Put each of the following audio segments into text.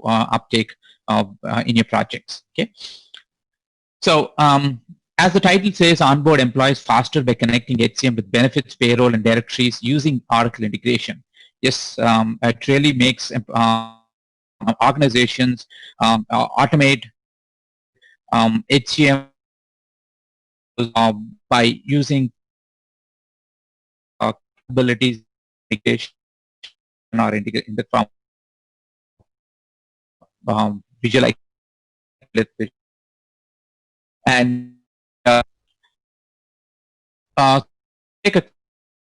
uptake in your projects. Okay. So as the title says, onboard employees faster by connecting HCM with benefits, payroll, and directories using Oracle integration. Yes, it really makes organizations automate HCM by using capabilities integration or integrate in the form visualization. And take a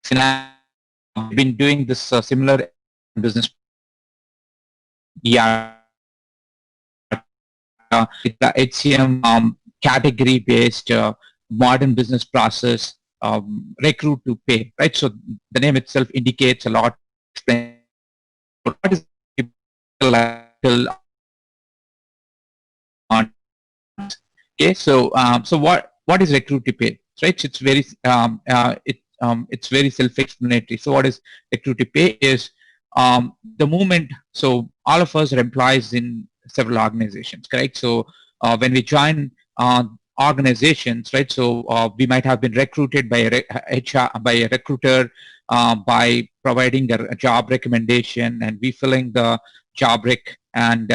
scenario. I've been doing this similar business. Yeah, it's the HCM category-based modern business process, recruit to pay, right? So the name itself indicates a lot. What is okay? So what is recruit to pay, right? So it's very it's very self-explanatory. So what is recruit to pay is the moment. So all of us are employees in several organizations, correct? So when we join organizations, right? So we might have been recruited by a recruiter by providing a job recommendation and we filling the job rec and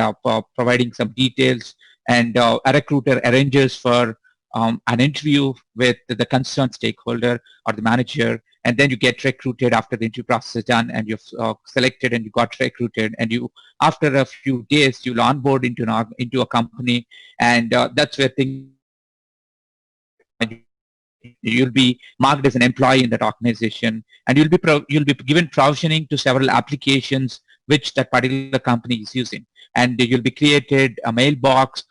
providing some details, and a recruiter arranges for an interview with the concerned stakeholder or the manager, and then you get recruited after the interview process is done, and you've selected and you got recruited, and you after a few days you'll onboard into a company, and that's where things, you'll be marked as an employee in that organization, and you'll be given provisioning to several applications which that particular company is using, and you'll be created a mailbox,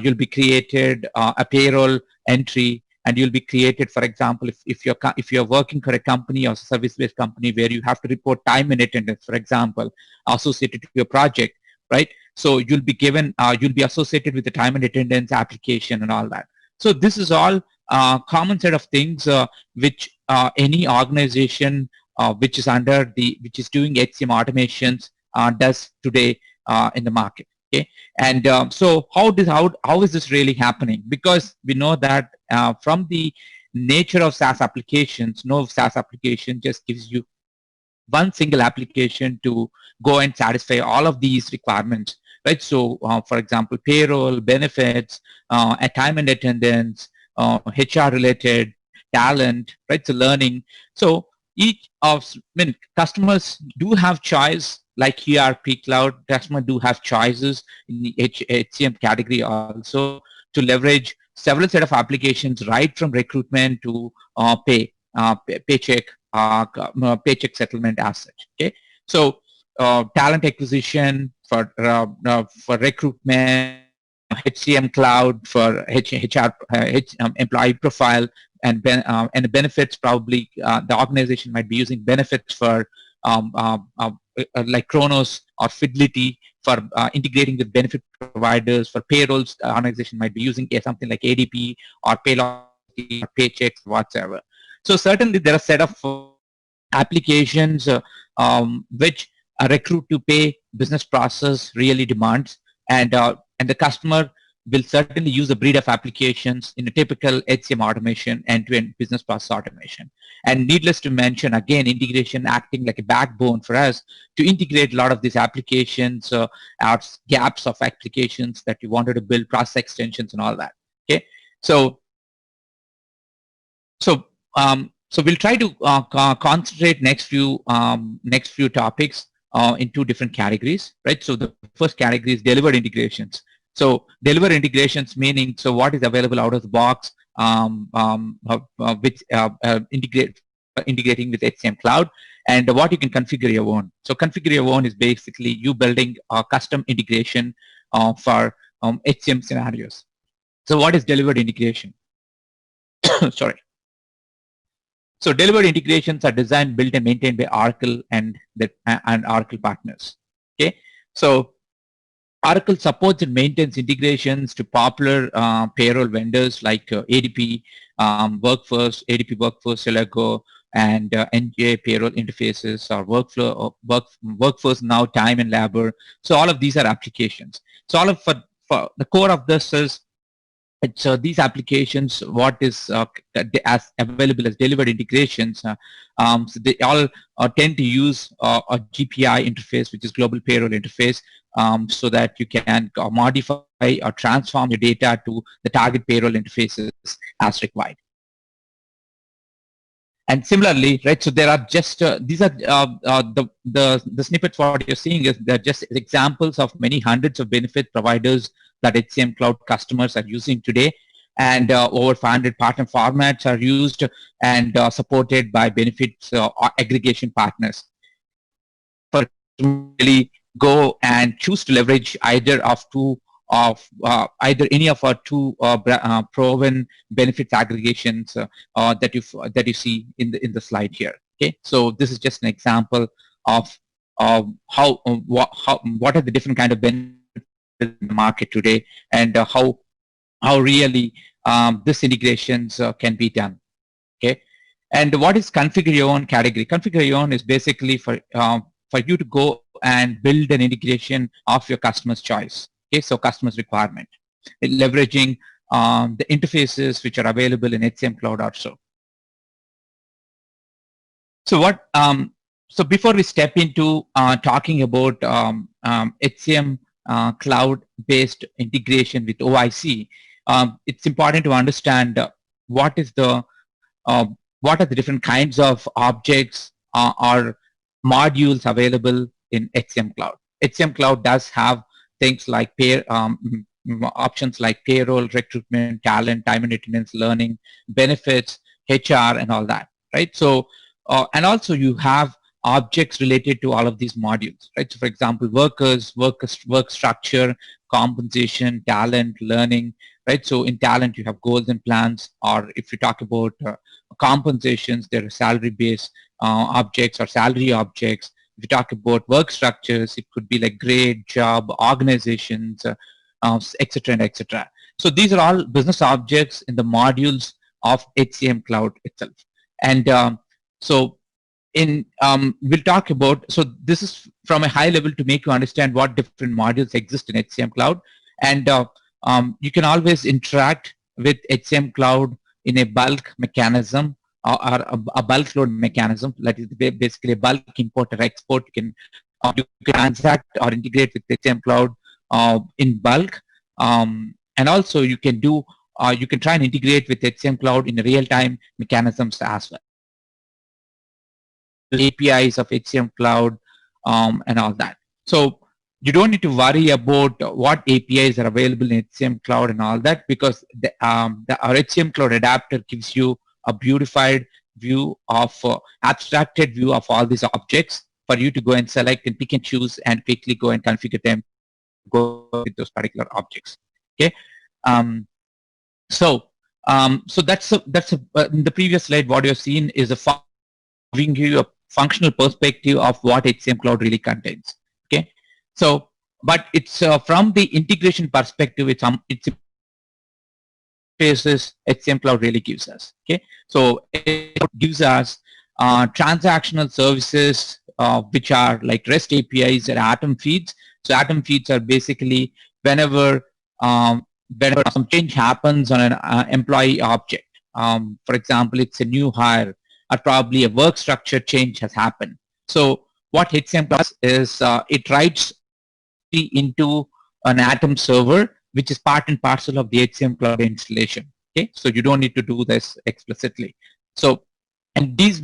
you'll be created a payroll entry, and you'll be created, for example, if you're working for a company or service-based company where you have to report time and attendance, for example, associated to your project, right? So you'll be given, you'll be associated with the time and attendance application and all that. So this is all common set of things which any organization which is doing HCM automations does today in the market. Okay, and so how is this really happening? Because we know that from the nature of SaaS applications, no SaaS application just gives you one single application to go and satisfy all of these requirements, right? So for example, payroll, benefits, time and attendance, HR related, talent, right? So learning. So each of, customers do have choice, like ERP cloud, customers do have choices in the HCM category also to leverage several set of applications right from recruitment to paycheck settlement as such. Okay, so talent acquisition for recruitment, HCM cloud for HR employee profile, and the benefits, probably the organization might be using benefits for like Kronos or Fidelity for integrating with benefit providers. For payrolls, the organization might be using something like ADP or Paylocity or Paychecks, whatsoever. So certainly there are a set of applications which a recruit to pay business process really demands, and the customer will certainly use a breed of applications in a typical HCM automation, end-to-end business process automation. And needless to mention, again, integration acting like a backbone for us to integrate a lot of these applications, gaps of applications that you wanted to build, process extensions and all that. Okay, so we'll try to concentrate next few topics in two different categories, right? So the first category is delivered integrations. So deliver integrations meaning, so what is available out of the box, which integrating with HCM Cloud, and what you can configure your own. So configure your own is basically you building a custom integration for HCM scenarios. So what is delivered integration? Sorry. So delivered integrations are designed, built, and maintained by Oracle and Oracle partners. Okay. So Oracle supports and maintains integrations to popular payroll vendors like ADP, Workforce, Celago, and NJ payroll interfaces or workflow or workforce now, time and labor. So all of these are applications. So all of for the core of this is these applications, what is as available as delivered integrations. So they all tend to use a GPI interface, which is Global Payroll Interface, so that you can modify or transform your data to the target payroll interfaces as required. And similarly, right, so there are just, these are the snippets what you're seeing is they're just examples of many hundreds of benefit providers that HCM Cloud customers are using today. And over 500 partner formats are used and supported by benefits aggregation partners. For really go and choose to leverage either of two of either any of our two proven benefits aggregations that you see in the slide here. Okay, so this is just an example of what are the different kind of benefits in the market today, and how really this integrations can be done. Okay, and what is configure your own category? Configure your own is basically for you to go and build an integration of your customer's choice. Okay, so customer's requirement, leveraging the interfaces which are available in HCM Cloud also. So what? So before we step into talking about HCM cloud-based integration with OIC, it's important to understand what are the different kinds of objects or modules available in HCM Cloud. HCM Cloud does have things like options like payroll, recruitment, talent, time and attendance, learning, benefits, HR, and all that, right? So, and also you have objects related to all of these modules, right? So, for example, workers, work structure, compensation, talent, learning, right? So, in talent, you have goals and plans, or if you talk about compensations, there are salary-based objects or salary objects. If you talk about work structures, it could be like grade, job, organizations, etc. and etc. So these are all business objects in the modules of HCM Cloud itself. And so we'll talk about, so this is from a high level to make you understand what different modules exist in HCM Cloud. And you can always interact with HCM Cloud in a bulk mechanism, or a bulk load mechanism, that is basically a bulk import or export. You can transact or integrate with HCM Cloud in bulk, and also you can try and integrate with HCM Cloud in real-time mechanisms as well. The APIs of HCM Cloud and all that. So you don't need to worry about what APIs are available in HCM Cloud and all that, because our HCM Cloud adapter gives you a beautified view of abstracted view of all these objects for you to go and select and pick and choose and quickly go and configure them, go with those particular objects. Okay, so that's in the previous slide. What you've seen is giving you a functional perspective of what HCM Cloud really contains. Okay, so but it's from the integration perspective, it's interfaces HCM Cloud really gives us. Okay, so it gives us transactional services which are like REST APIs and Atom feeds. So Atom feeds are basically whenever some change happens on an employee object. For example, it's a new hire, or probably a work structure change has happened. So what HCM does is it writes into an Atom server, which is part and parcel of the HCM Cloud installation. Okay, so you don't need to do this explicitly. So, and these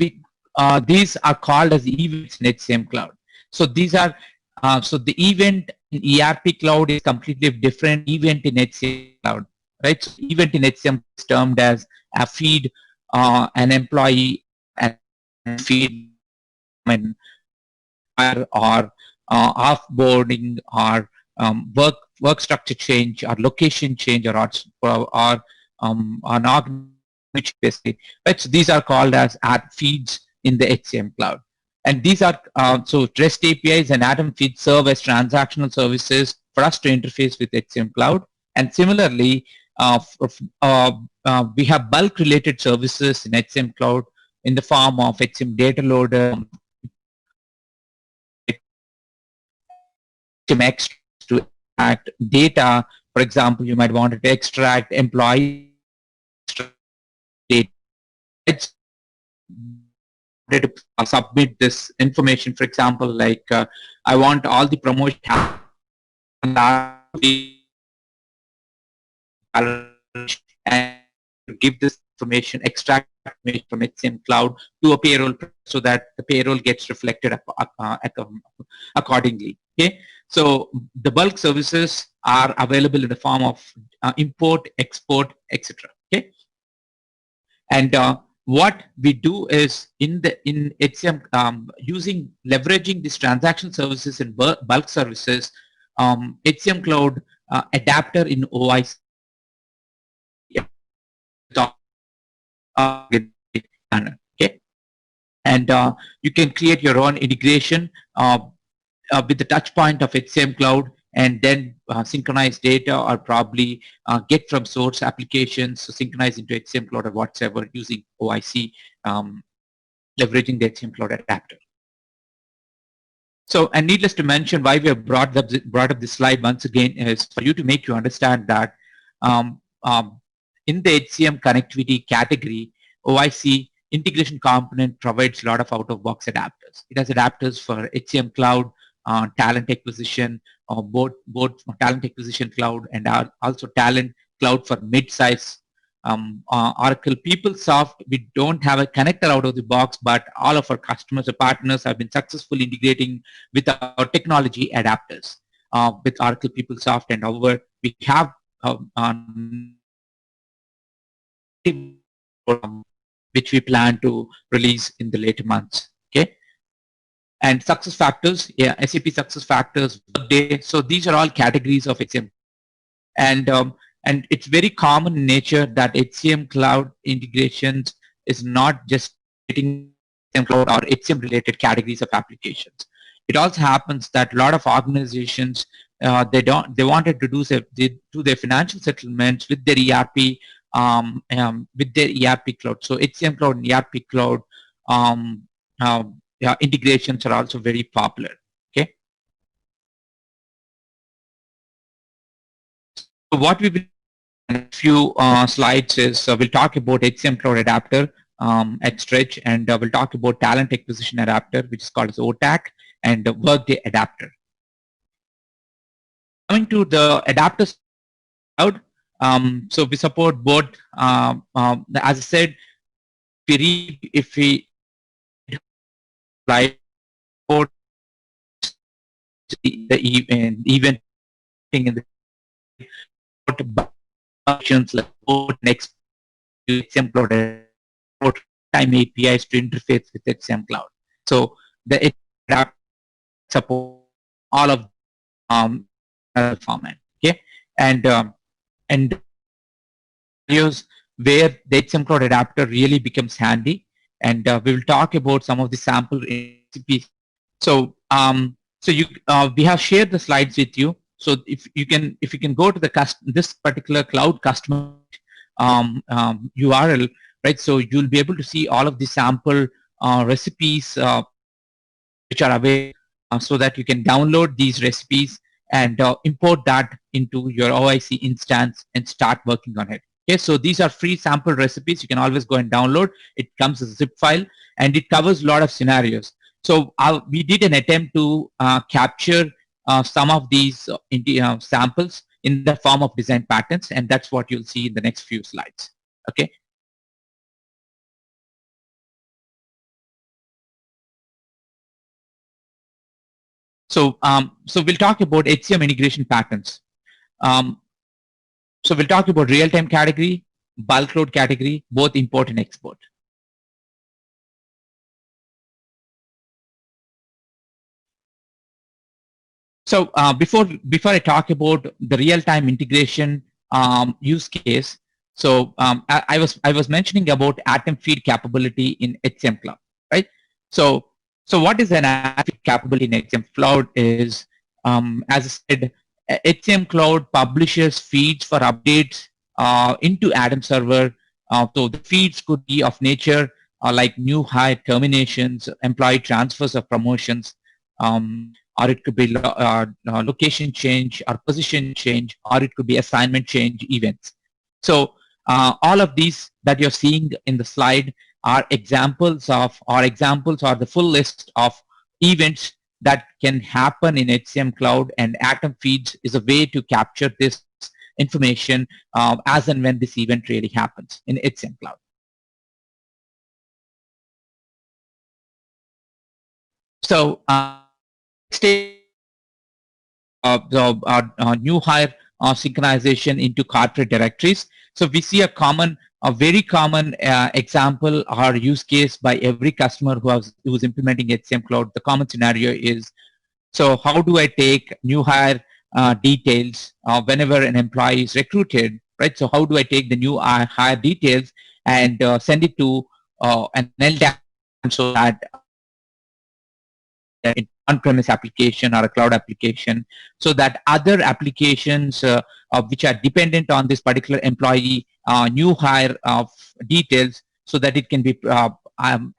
are called as events in HCM Cloud. So these are so the event in ERP Cloud is completely different event in HCM Cloud, right? So event in HCM is termed as a feed, an employee, and feed, or offboarding, or work structure change, or location change, or an org, which basically, right? So these are called as feeds in the HCM Cloud. And these are, so REST APIs and Atom feeds serve as transactional services for us to interface with HCM Cloud. And similarly, we have bulk related services in HCM Cloud, in the form of HCM data loader, HCM to extract data. For example, you might want to extract employee data. It's to submit this information. For example, like I want all the promotion and give this information, extract information from HCM Cloud to a payroll so that the payroll gets reflected accordingly. Okay, so the bulk services are available in the form of import, export, etc. Okay, and what we do is in HCM leveraging these transaction services in bulk services, HCM Cloud adapter in OIC okay, and you can create your own integration with the touch point of HCM Cloud, and then synchronize data or probably get from source applications to synchronize into HCM Cloud or whatsoever using OIC, leveraging the HCM Cloud adapter. So, and needless to mention, why we have brought up this slide once again is for you to make you understand that in the HCM connectivity category, OIC integration component provides a lot of out-of-box adapters. It has adapters for HCM Cloud, talent acquisition, both talent acquisition cloud and also talent cloud for mid-size. Oracle PeopleSoft, we don't have a connector out of the box, but all of our customers or partners have been successfully integrating with our technology adapters with Oracle PeopleSoft, and however we have which we plan to release in the later months. Okay, and success factors, yeah, SAP success factors, Workday. So these are all categories of HCM, and it's very common in nature that HCM Cloud integrations is not just hitting HCM Cloud or HCM related categories of applications. It also happens that a lot of organizations they wanted to do their financial settlements with their ERP. With their ERP cloud. So HCM Cloud and ERP Cloud integrations are also very popular. Okay. So what we will in a few slides is we'll talk about HCM Cloud Adapter at Stretch, and we'll talk about Talent Acquisition Adapter, which is called as OTAC, and Workday Adapter. Coming to the Adapters Cloud. So we support both, as I said, if we like the event in the functions like next HCM Cloud time APIs to interface with HCM Cloud. So the Adapter support all of format. Okay, and areas where the HCM Cloud Adapter really becomes handy, and we will talk about some of the sample recipes. So, we have shared the slides with you. So, if you can go to the this particular cloud customer URL, right? So you'll be able to see all of the sample recipes which are available, so that you can download these recipes and import that into your OIC instance and start working on it. Okay, so these are free sample recipes. You can always go and download. It comes as a zip file, and it covers a lot of scenarios. So we did an attempt to capture some of these samples in the form of design patterns, and that's what you'll see in the next few slides. Okay. So, so we'll talk about HCM integration patterns. So we'll talk about real-time category, bulk load category, both import and export. So before I talk about the real-time integration use case, so I was mentioning about Atom feed capability in HCM Cloud, right? So what is an Atom feed capability in HCM Cloud is, as I said, HCM Cloud publishes feeds for updates into Atom server. So the feeds could be of nature like new hire terminations, employee transfers or promotions, or it could be location change or position change, or it could be assignment change events. So all of these that you're seeing in the slide are examples of, or the full list of events that can happen in HCM Cloud, and Atom Feeds is a way to capture this information as and when this event really happens in HCM Cloud. So the new hire synchronization into corporate directories. So we see a very common example or use case by every customer who's implementing HCM Cloud. The common scenario is, so how do I take new hire details whenever an employee is recruited, right? So how do I take the new hire details and send it to an LDAP so that an on-premise application or a cloud application, so that other applications which are dependent on this particular employee new hire details, so that it can be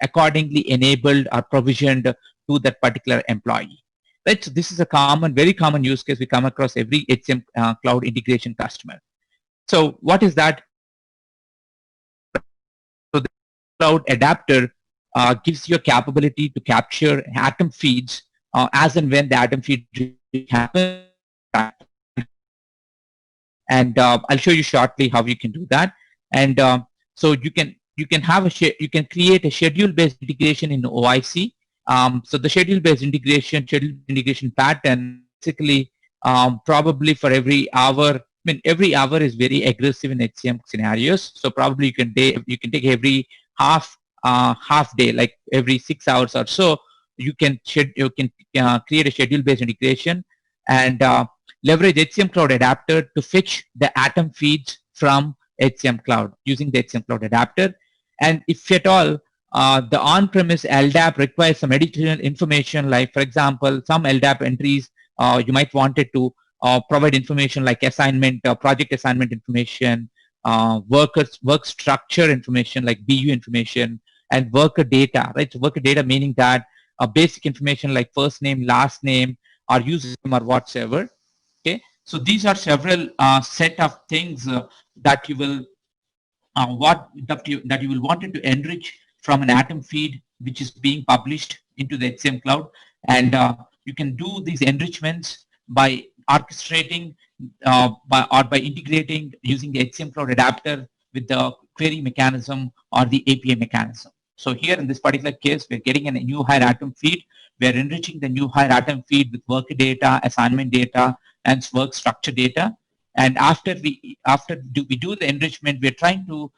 accordingly enabled or provisioned to that particular employee. Right? So this is a very common use case we come across every HCM cloud integration customer. So what is that? So the cloud adapter gives you a capability to capture Atom feeds as and when the Atom feed happens. And I'll show you shortly how you can do that. And so you can create a schedule-based integration in OIC. So the schedule-based integration pattern basically probably for every hour. I mean, every hour is very aggressive in HCM scenarios. So probably you can take every half day, like every 6 hours or so. You can create a schedule-based integration and leverage HCM Cloud Adapter to fetch the Atom feeds from HCM Cloud using the HCM Cloud Adapter. And if at all the on-premise LDAP requires some additional information, like for example, some LDAP entries you might want it to provide information like assignment, project assignment information, work structure information like BU information, and worker data, right? So worker data meaning that basic information like first name, last name, or user name or whatsoever. Okay, so these are several set of things that you will that you will want to enrich from an Atom feed which is being published into the HCM Cloud, and you can do these enrichments by orchestrating by integrating using the HCM Cloud Adapter with the query mechanism or the API mechanism. So here in this particular case, we're getting a new hire Atom feed. We're enriching the new hire Atom feed with worker data, assignment data, and work structure data. And after we do the enrichment, we're trying to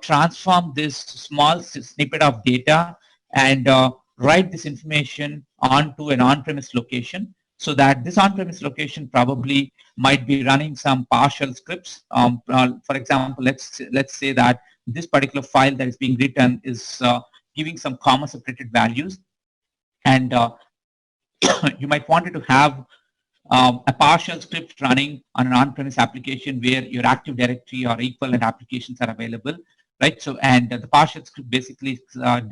transform this small snippet of data and write this information onto an on-premise location, so that this on-premise location probably might be running some partial scripts. For example, let's say that this particular file that is being written is giving some comma separated values, and you might want it to have a partial script running on an on-premise application where your Active Directory or equivalent applications are available, right? So, and the partial script basically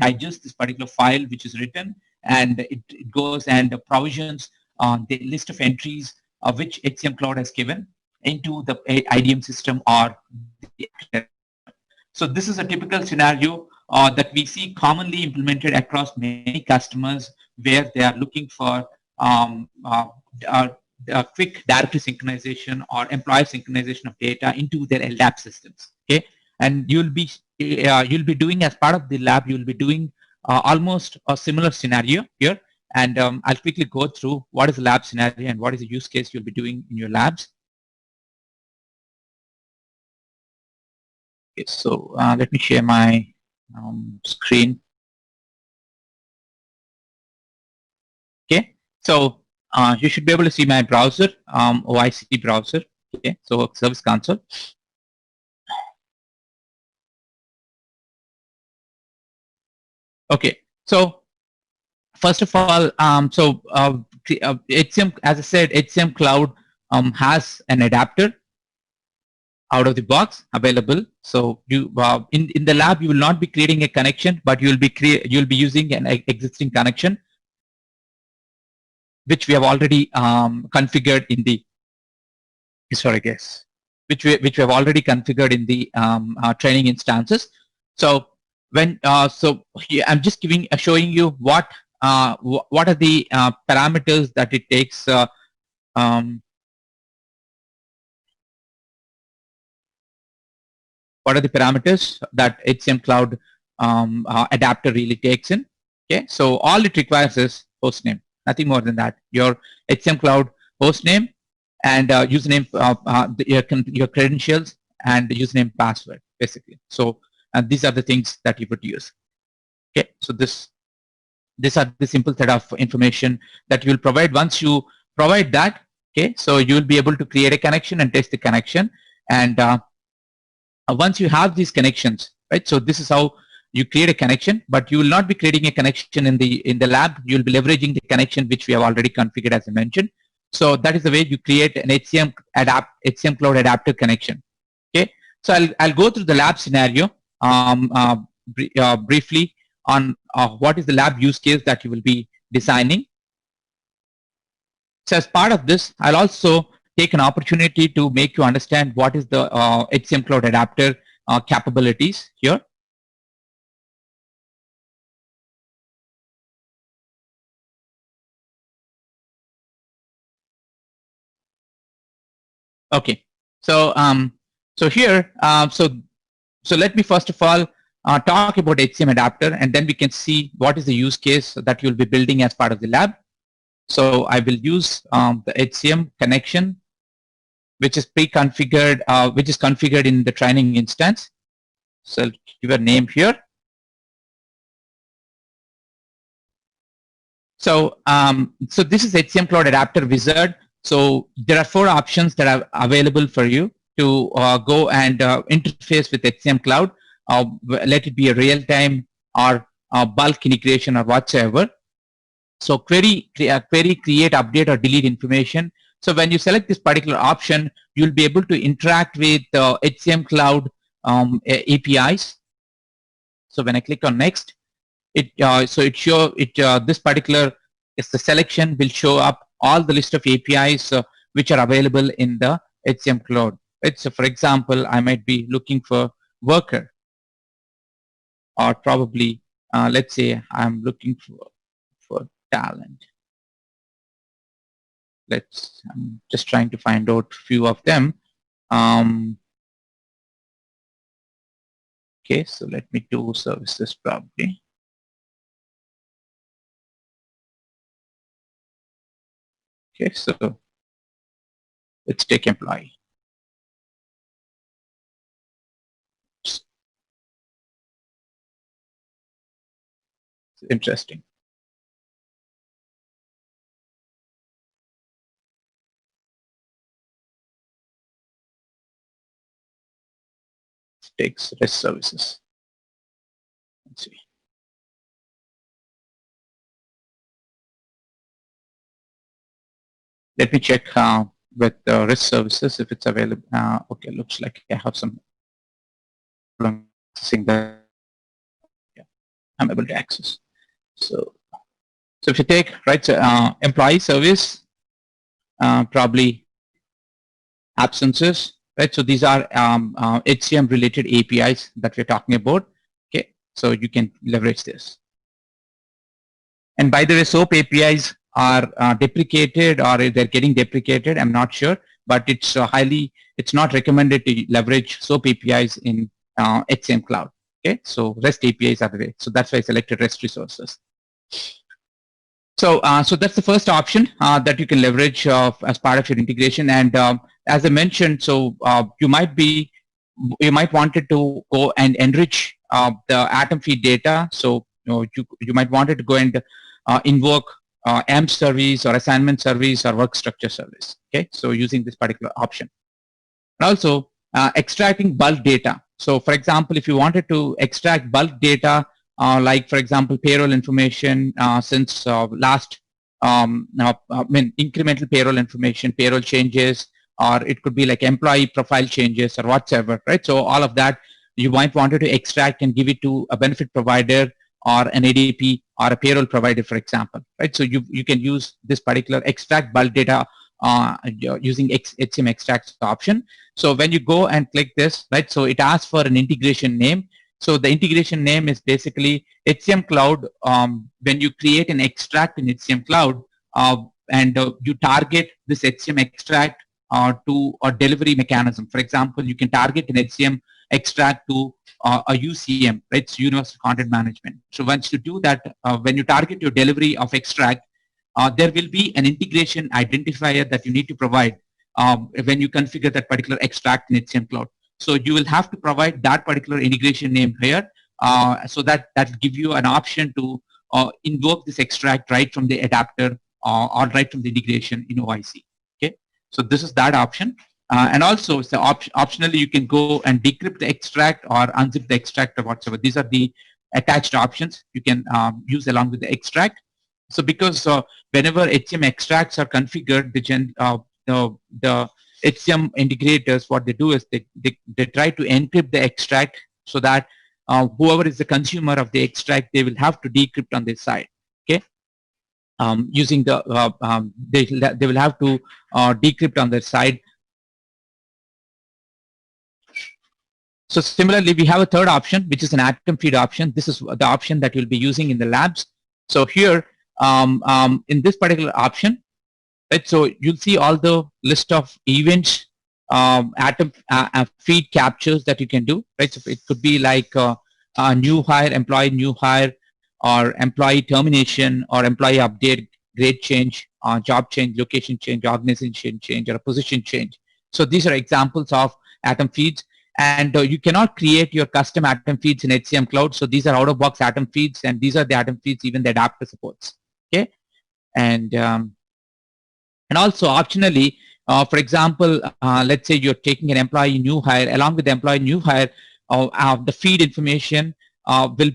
digests this particular file which is written, and it goes and provisions the list of entries which HCM Cloud has given into the IDM system or the. So this is a typical scenario that we see commonly implemented across many customers where they are looking for quick directory synchronization or employee synchronization of data into their LDAP systems. Okay, and you'll be doing, as part of the lab, you'll be doing almost a similar scenario here. And I'll quickly go through what is the lab scenario and what is the use case you'll be doing in your labs. Okay, so let me share my screen. Okay, so you should be able to see my browser, OIC browser. Okay, so Service Console. Okay, so first of all, HCM, as I said, HCM Cloud has an adapter. out of the box available. So you in the lab you will not be creating a connection, but you'll be using an existing connection which we have already configured in the which we have already configured in the training instances. So when here I'm just showing you what are the parameters that it takes. What are the parameters that HCM Cloud adapter really takes in? Okay, so all it requires is hostname, nothing more than that. Your HCM Cloud hostname and username, your credentials, and username password, basically. So these are the things that you would use. Okay, so these are the simple set of information that you will provide. Once you provide that, okay, so you will be able to create a connection and test the connection. And once you have these connections, right? So this is how you create a connection, but you will not be creating a connection in the lab. You will be leveraging the connection which we have already configured, as I mentioned. So that is the way you create an HCM Cloud adapter connection. Okay. So I'll go through the lab scenario briefly on what is the lab use case that you will be designing. So as part of this, I'll also take an opportunity to make you understand what is the HCM Cloud adapter capabilities here. Okay, so so here, so let me first of all talk about HCM adapter, and then we can see what is the use case that you'll be building as part of the lab. So I will use the HCM connection, which is pre-configured, which is configured in the training instance. So I'll give a name here. So so this is HCM Cloud Adapter Wizard. So there are 4 options that are available for you to go and interface with HCM Cloud. Let it be a real-time or bulk integration or whatsoever. So query, create, update, or delete information. So when you select this particular option, you'll be able to interact with HCM Cloud APIs. So when I click on next, this particular is the selection will show up all the list of APIs which are available in the HCM Cloud. Right? So for example, I might be looking for worker, or probably let's say I'm looking for talent. I'm just trying to find out a few of them. Okay, so let me do services probably. Okay, so let's take employee. It's interesting. Takes REST services. Let's see. Let me check with REST services if it's available. Okay, looks like I have some processing that I'm able to access. So if you take employee service, probably absences. Right, so these are HCM related APIs that we're talking about. Okay, so you can leverage this. And by the way, SOAP APIs are deprecated, or they're getting deprecated. I'm not sure, but it's it's not recommended to leverage SOAP APIs in HCM Cloud. Okay, so REST APIs are the way. So that's why I selected REST resources. So so that's the first option that you can leverage as part of your integration. And as I mentioned, so you might wanted to go and enrich the Atom feed data. So you might wanted to go and invoke AMP service or assignment service or work structure service. Okay, so using this particular option. And also extracting bulk data. So for example, if you wanted to extract bulk data, like for example payroll information since last incremental payroll information, payroll changes, or it could be like employee profile changes or whatsoever, right? So all of that you might want to extract and give it to a benefit provider or an ADP or a payroll provider, for example, right? So you can use this particular extract bulk data using HCM extracts option. So when you go and click this, right, so it asks for an integration name. So the integration name is basically HCM Cloud. When you create an extract in HCM Cloud and you target this HCM extract to a delivery mechanism. For example, you can target an HCM extract to a UCM, right? It's Universal Content Management. So once you do that, when you target your delivery of extract, there will be an integration identifier that you need to provide when you configure that particular extract in HCM Cloud. So you will have to provide that particular integration name here, so that will give you an option to invoke this extract right from the adapter or right from the integration in OIC. Okay, so this is that option. And also, so optionally, you can go and decrypt the extract or unzip the extract or whatsoever. These are the attached options you can use along with the extract. So because whenever HCM extracts are configured, the HCM integrators, what they do is they try to encrypt the extract so that whoever is the consumer of the extract, they will have to decrypt on their side. Okay, using the they will have to decrypt on their side. So similarly, we have a third option, which is an atom feed option. This is the option that you'll be using in the labs. So here, in this particular option, right, so you'll see all the list of events, atom feed captures that you can do, right? So it could be like a new hire, employee new hire, or employee termination, or employee update, grade change, job change, location change, organization change, or a position change. So these are examples of atom feeds. And you cannot create your custom atom feeds in HCM Cloud. So these are out-of-box atom feeds, and these are the atom feeds even the adapter supports. Okay, and also optionally, for example, let's say you're taking an employee new hire. Along with the employee new hire, the feed information will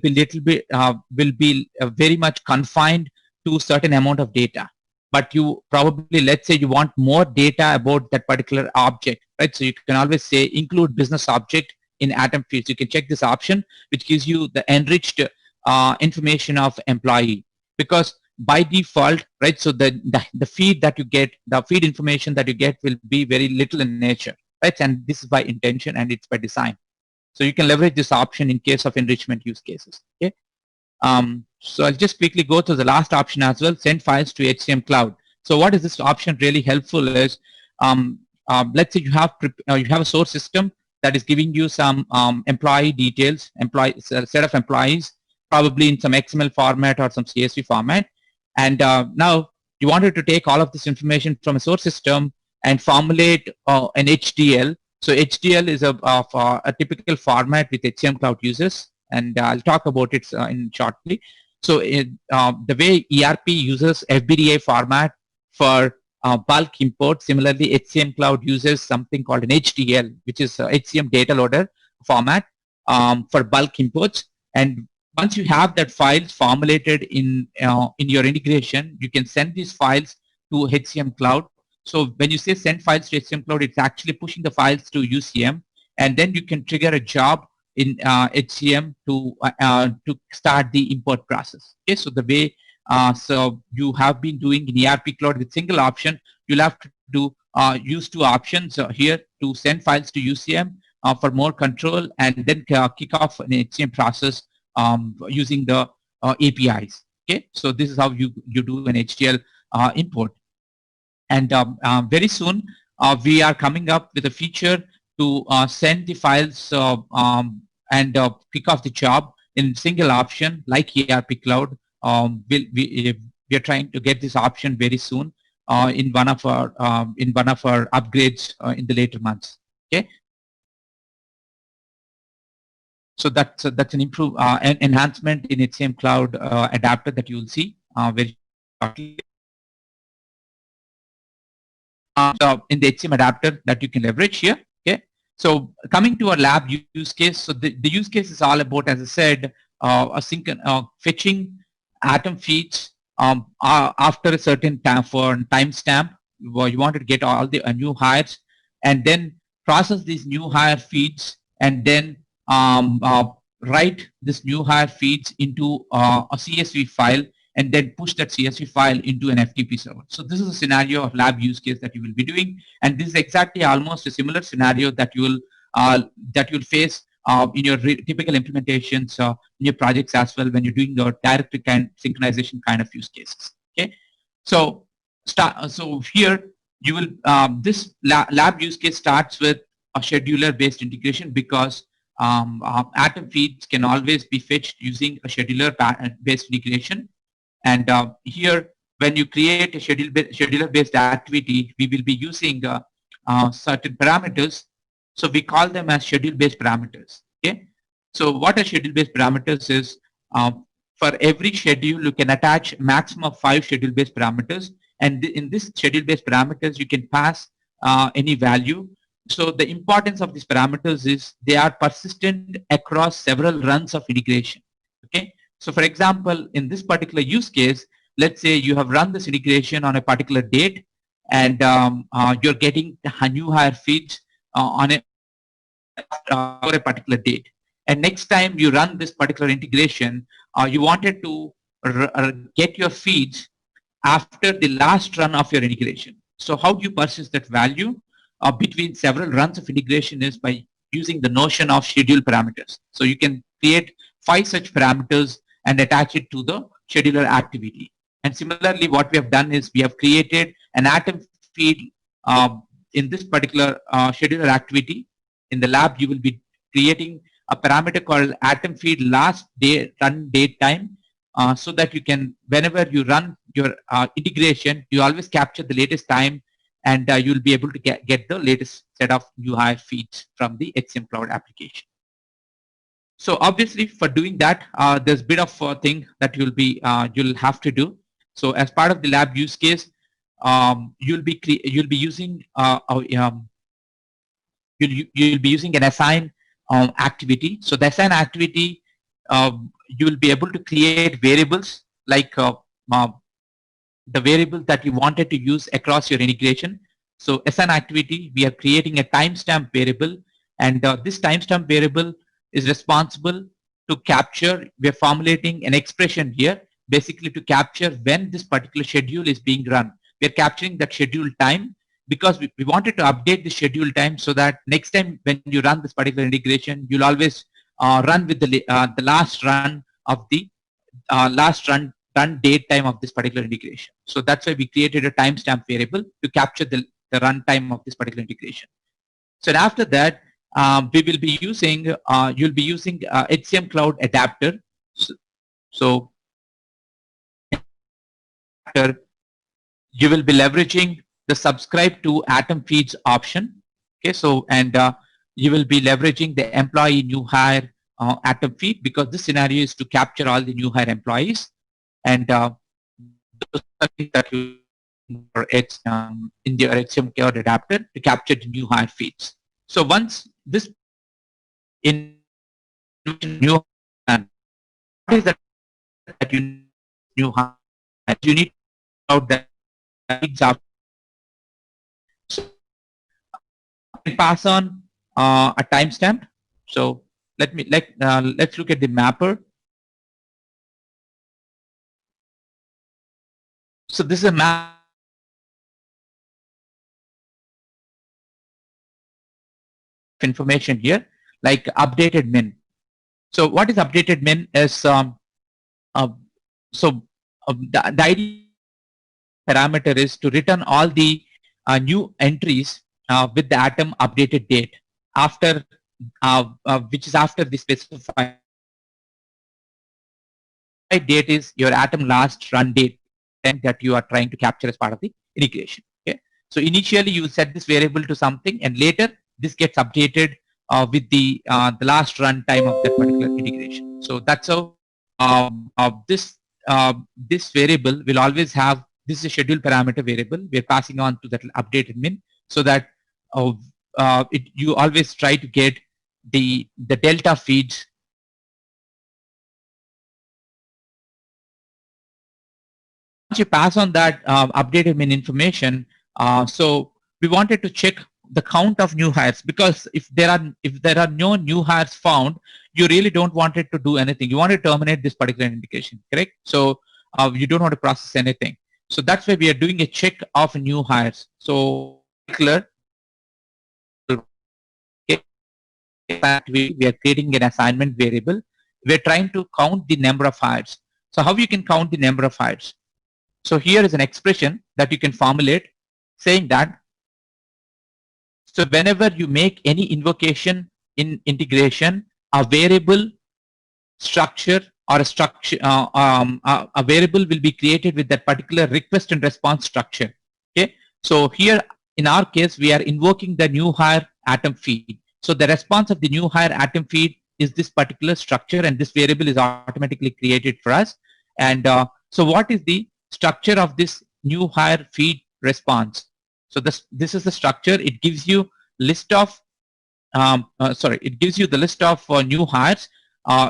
be very much confined to a certain amount of data. But you probably, let's say you want more data about that particular object, right? So you can always say include business object in atom feeds. You can check this option, which gives you the enriched information of employee, because by default, right, so the feed that you get, the feed information that you get will be very little in nature, right? And this is by intention and it's by design. So you can leverage this option in case of enrichment use cases. Okay. So I'll just quickly go to the last option as well, send files to HCM Cloud. So what is this option really helpful is, let's say you have a source system that is giving you some employee details, set of employees, probably in some XML format or some CSV format. And now you wanted to take all of this information from a source system and formulate an HDL. So HDL is a typical format with HCM Cloud uses, and I'll talk about it in shortly. So the way ERP uses FBDA format for bulk import, similarly HCM Cloud uses something called an HDL, which is HCM data loader format for bulk imports. And once you have that files formulated in your integration, you can send these files to HCM Cloud. So when you say send files to HCM Cloud, it's actually pushing the files to UCM, and then you can trigger a job in HCM to start the import process. Okay, so the way so you have been doing in ERP Cloud with single option, you'll have to do use two options here to send files to UCM for more control, and then kick off an HCM process using the APIs. Okay, so this is how you do an HDL import. And very soon we are coming up with a feature to send the files and pick off the job in single option like ERP Cloud. We are trying to get this option very soon in one of our upgrades in the later months. Okay. So that's an enhancement in HCM Cloud adapter that you will see very shortly. In the HCM adapter that you can leverage here. Okay. So coming to our lab use case, so the use case is all about, as I said, fetching atom feeds after a certain time for timestamp. You wanted to get all the new hires and then process these new hire feeds, and then write this new hire feeds into a CSV file, and then push that CSV file into an FTP server. So this is a scenario of lab use case that you will be doing, and this is exactly almost a similar scenario that you'll face in your typical implementations in your projects as well when you're doing your direct kind synchronization kind of use cases. Okay, so so here you will this lab use case starts with a scheduler based integration, because Atom feeds can always be fetched using a scheduler based integration. And here, when you create a scheduler based activity, we will be using certain parameters. So we call them as schedule based parameters. Okay. So what a schedule based parameters is, for every schedule you can attach maximum of 5 schedule based parameters, and in this schedule based parameters you can pass any value. So the importance of these parameters is they are persistent across several runs of integration. Okay. So for example, in this particular use case, let's say you have run this integration on a particular date, and you're getting new hire feeds on for a particular date. And next time you run this particular integration, you wanted to get your feeds after the last run of your integration. So how do you persist that value between several runs of integration is by using the notion of schedule parameters. So you can create 5 such parameters and attach it to the scheduler activity. And similarly, what we have done is we have created an Atom feed in this particular scheduler activity. In the lab, you will be creating a parameter called Atom feed last day run date time, so that you can, whenever you run your integration, you always capture the latest time, and you'll be able to get the latest set of new hire feeds from the HCM Cloud application. So obviously, for doing that, there's a bit of a thing that you'll have to do. So as part of the lab use case, you'll be using you'll be using an assign activity. So the assign activity, you will be able to create variables like the variable that you wanted to use across your integration. So assign activity, we are creating a timestamp variable, and this timestamp variable is responsible to capture, we're formulating an expression here, basically to capture when this particular schedule is being run. We're capturing that schedule time because we wanted to update the schedule time so that next time when you run this particular integration, you'll always run with the last run of the run date time of this particular integration. So that's why we created a timestamp variable to capture the run time of this particular integration. So after that, we will be using, you'll be using HCM Cloud Adapter. So you will be leveraging the subscribe to Atom feeds option. Okay, so and you will be leveraging the employee new hire Atom feed, because this scenario is to capture all the new hire employees, and those are things that you in the HCM Cloud Adapter to capture the new hire feeds. So once this in new and what is that you new hire, you need to out that feeds up. So I pass on a timestamp. So let's look at the mapper. So this is a map information here, like updated min. So what is updated min is the idea parameter is to return all the new entries with the Atom updated date after which is after the specified date is your Atom last run date that you are trying to capture as part of the integration. Okay, so initially you set this variable to something, and later this gets updated with the last run time of that particular integration. So that's how this variable will always have, this is a schedule parameter variable we're passing on to that updated min, so that you always try to get the delta feeds. Once you pass on that updated min information, so we wanted to check the count of new hires, because if there are no new hires found, you really don't want it to do anything. You want to terminate this particular integration, correct? So you don't want to process anything. So that's why we are doing a check of new hires. So clear. We are creating an assignment variable. We're trying to count the number of hires. So how you can count the number of hires? So here is an expression that you can formulate saying that, so whenever you make any invocation in integration, a variable structure or a variable will be created with that particular request and response structure. Okay. So here in our case, we are invoking the new hire atom feed. So the response of the new hire atom feed is this particular structure, and this variable is automatically created for us. And so what is the structure of this new hire feed response? So this is the structure. It gives you list of it gives you the list of new hires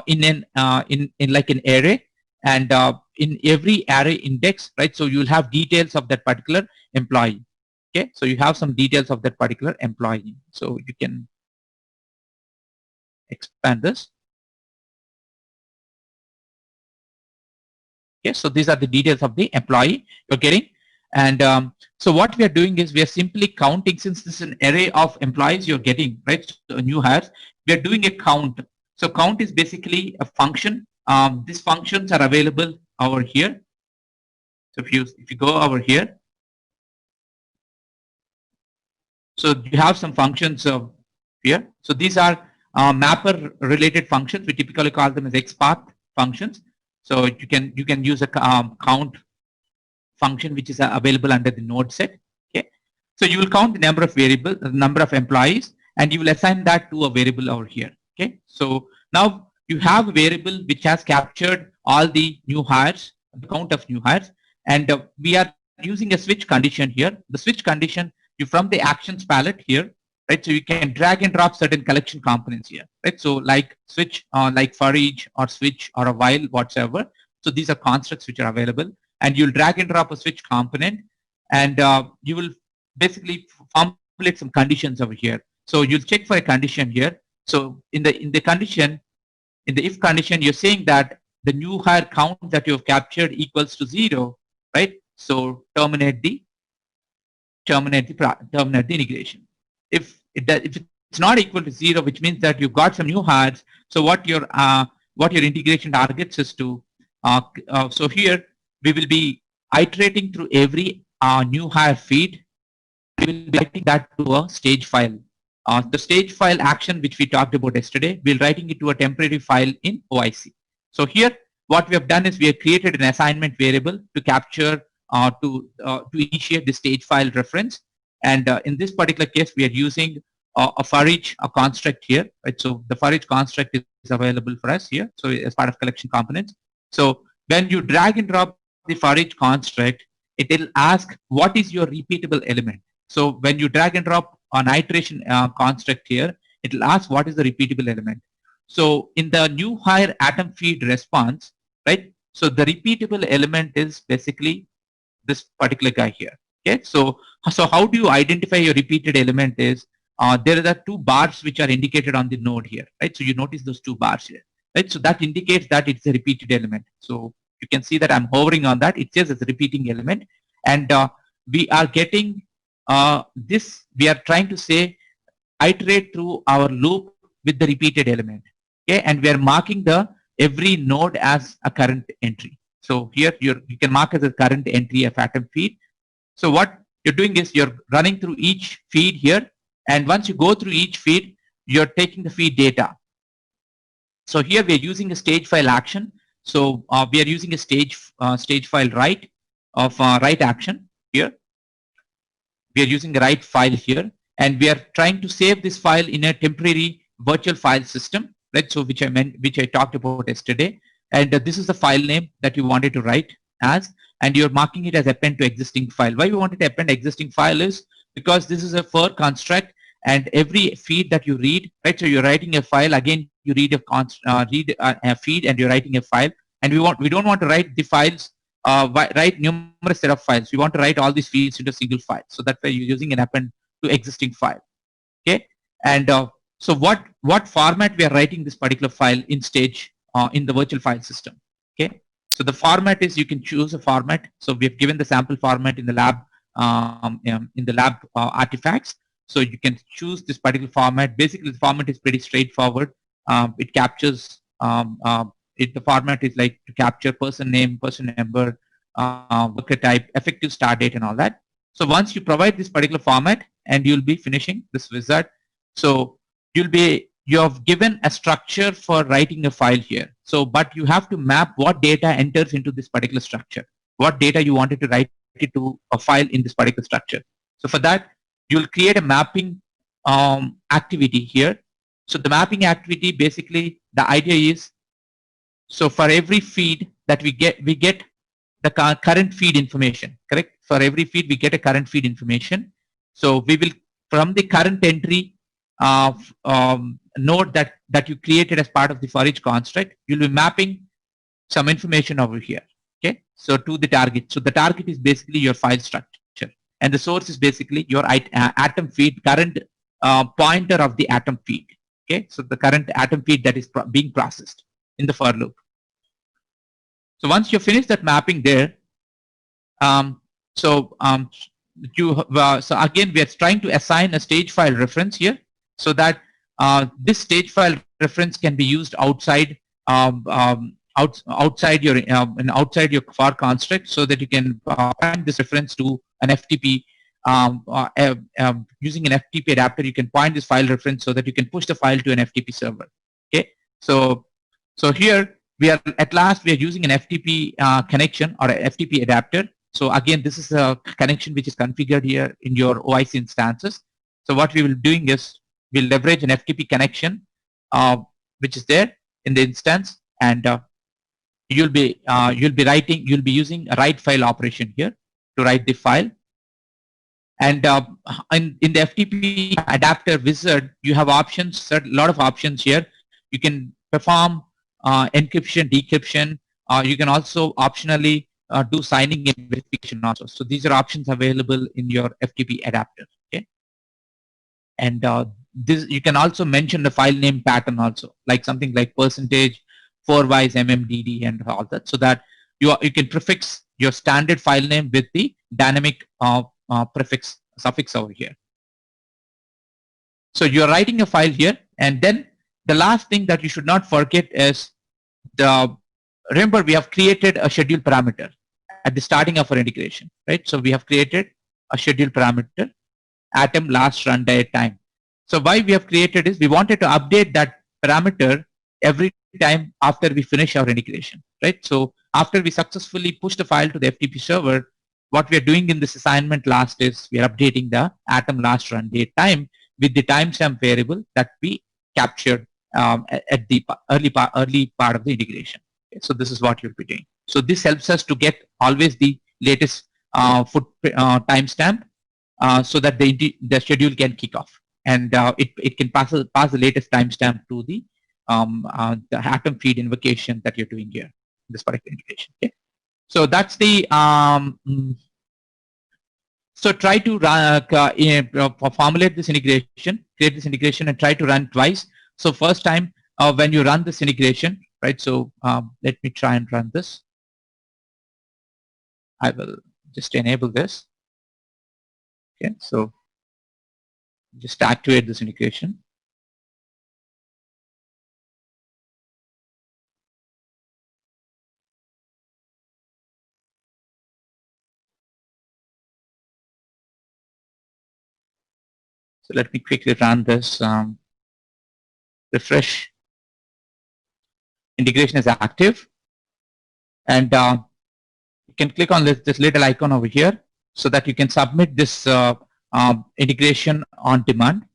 in like an array, and in every array index, right? So you'll have details of that particular employee. Okay, so you have some details of that particular employee. So you can expand this. Okay, so these are the details of the employee you're getting. And so what we are doing is we are simply counting, since this is an array of employees you're getting, right? So new hires, we are doing a count. So count is basically a function. These functions are available over here. So if you go over here, so you have some functions here. So these are mapper related functions. We typically call them as XPath functions. So you can use a count function which is available under the node set. Okay, so you will count the number of variables, the number of employees, and you will assign that to a variable over here. Okay, so now you have a variable which has captured all the new hires, the count of new hires, and we are using a switch condition here. The switch condition, you from the actions palette here, right? So you can drag and drop certain collection components here, right? So like switch, like for each or switch or a while whatsoever. So these are constructs which are available, and you'll drag and drop a switch component, and you will basically formulate some conditions over here. So you'll check for a condition here. So in the condition, in the if condition, you're saying that the new hire count that you have captured equals to 0, right? So terminate the integration. If it's not equal to 0, which means that you've got some new hires. So what your integration targets is to so here we will be iterating through every new hire feed. We will be writing that to a stage file. The stage file action which we talked about yesterday, we're writing it to a temporary file in OIC. So here what we have done is we have created an assignment variable to capture to initiate the stage file reference. And in this particular case, we are using a for each construct here, right? So the for each construct is available for us here. So as part of collection components. So when you drag and drop the for each construct, it will ask what is your repeatable element. So when you drag and drop an iteration construct here, it will ask what is the repeatable element. So in the new hire atom feed response, right? So the repeatable element is basically this particular guy here. Okay, so how do you identify your repeated element is there are two bars which are indicated on the node here, right? So you notice those two bars here, right? So that indicates that it's a repeated element. So you can see that I'm hovering on that. It says it's a repeating element, and we are getting this. We are trying to say iterate through our loop with the repeated element. Okay, and we are marking the every node as a current entry. So here you can mark as a current entry of atom feed. So what you're doing is you're running through each feed here, and once you go through each feed, you're taking the feed data. So here we are using a stage file action. So we are using a stage file write of write action here. We are using the write file here, and we are trying to save this file in a temporary virtual file system, right? So which I talked about yesterday, and this is the file name that you wanted to write as, and you're marking it as append to existing file. Why we wanted to append existing file is because this is a for construct, and every feed that you read, right? So you're writing a file again. You read a feed, and you're writing a file. And we don't want to write the files, write numerous set of files. We want to write all these fields into a single file. So that's why you're using an append to existing file. And so what format we are writing this particular file in stage in the virtual file system. Okay. So the format is, you can choose a format. So we have given the sample format in the lab artifacts. So you can choose this particular format. Basically, the format is pretty straightforward. It captures the format is like to capture person name, person number, worker type, effective start date, and all that. So once you provide this particular format, and you'll be finishing this wizard. So you have given a structure for writing a file here. So, but you have to map what data enters into this particular structure, what data you wanted to write it to a file in this particular structure. So for that, you'll create a mapping activity here. So the mapping activity, basically the idea is, so for every feed that we get the current feed information, correct? For every feed, we get a current feed information. So we will, from the current entry node that you created as part of the for each construct, you'll be mapping some information over here. Okay, so to the target. So the target is basically your file structure, and the source is basically your atom feed, current pointer of the atom feed. Okay, so the current atom feed that is being processed in the for loop. So once you finish that mapping there, so again we are trying to assign a stage file reference here, so that this stage file reference can be used outside outside your for construct, so that you can find this reference to an FTP. Using an FTP adapter, you can point this file reference so that you can push the file to an FTP server. Okay, so here we are using an FTP connection or an FTP adapter. So again, this is a connection which is configured here in your OIC instances. So what we will be doing is we'll leverage an FTP connection which is there in the instance, and you'll be using a write file operation here to write the file. And in the FTP adapter wizard, you have options, a lot of options here. You can perform encryption, decryption. You can also optionally do signing and verification also. So these are options available in your FTP adapter. Okay, and this, you can also mention the file name pattern also, like something like percentage, 4wise, mmdd, and all that, so that you can prefix your standard file name with the dynamic suffix over here. So you're writing a file here, and then the last thing that you should not forget is remember we have created a schedule parameter at the starting of our integration, right? So we have created a schedule parameter, atom last run date time. So why we have created is we wanted to update that parameter every time after we finish our integration, right? So after we successfully push the file to the FTP server, what we are doing in this assignment last is we are updating the atom last run date time with the timestamp variable that we captured at the early part of the integration. Okay, so this is what you'll be doing. So this helps us to get always the latest timestamp so that the schedule can kick off, and it can pass the latest timestamp to the atom feed invocation that you're doing here, this particular integration. Okay, so that's the so try to formulate this integration, create this integration, and try to run twice. So first time when you run this integration, right? So let me try and run this. I will just enable this. Okay, so just activate this integration. So let me quickly run this. Refresh. Integration is active, and you can click on this little icon over here so that you can submit this integration on demand.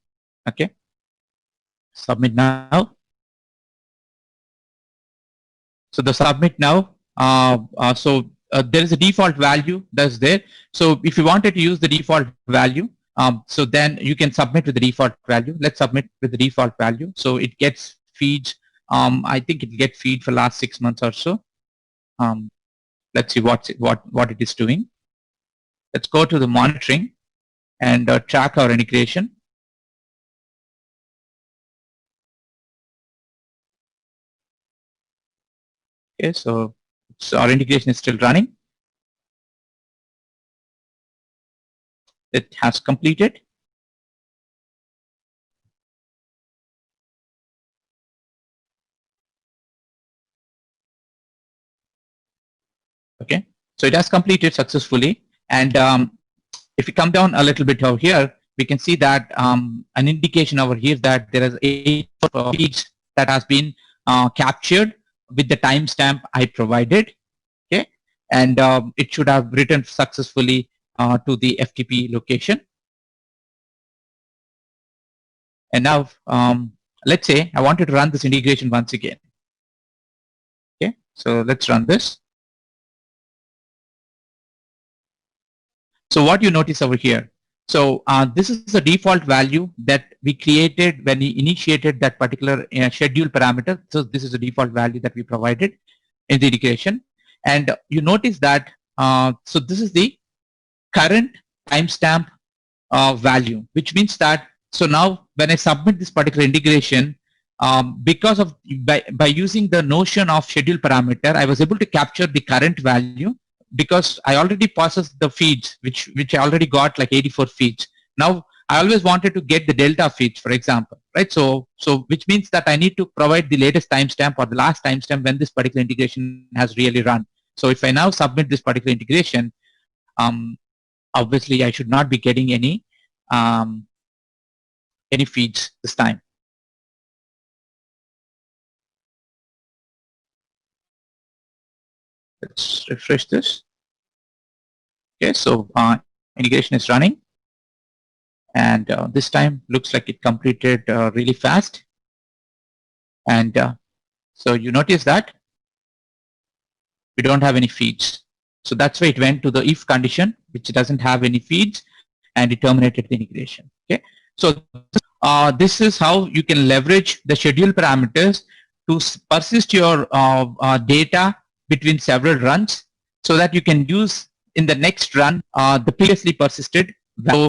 Okay, submit now. So the submit now. There is a default value that's there. So if you wanted to use the default value, so then you can submit with the default value. Let's submit with the default value. So it gets feeds. I think it gets feed for last 6 months or so. Let's see what it is doing. Let's go to the monitoring and track our integration. Okay, so our integration is still running. It has completed. Okay, so it has completed successfully. And if we come down a little bit over here, we can see that an indication over here that there is 8 feeds that has been captured with the timestamp I provided. Okay, and it should have written successfully to the FTP location. And now, let's say I wanted to run this integration once again. Okay, so let's run this. So what you notice over here, so this is the default value that we created when we initiated that particular schedule parameter. So this is the default value that we provided in the integration. And you notice that, so this is the current timestamp value, which means that, so now when I submit this particular integration, because of by using the notion of schedule parameter, I was able to capture the current value because I already processed the feeds, which I already got like 84 feeds. Now I always wanted to get the delta feeds, for example, right? So which means that I need to provide the latest timestamp or the last timestamp when this particular integration has really run. So if I now submit this particular integration, obviously I should not be getting any feeds this time. Let's refresh this. Okay, so integration is running, and this time looks like it completed really fast. And so you notice that we don't have any feeds. So that's why it went to the if condition, which doesn't have any feeds, and it terminated the integration. Okay, so this is how you can leverage the schedule parameters to persist your data between several runs, so that you can use in the next run the previously persisted value.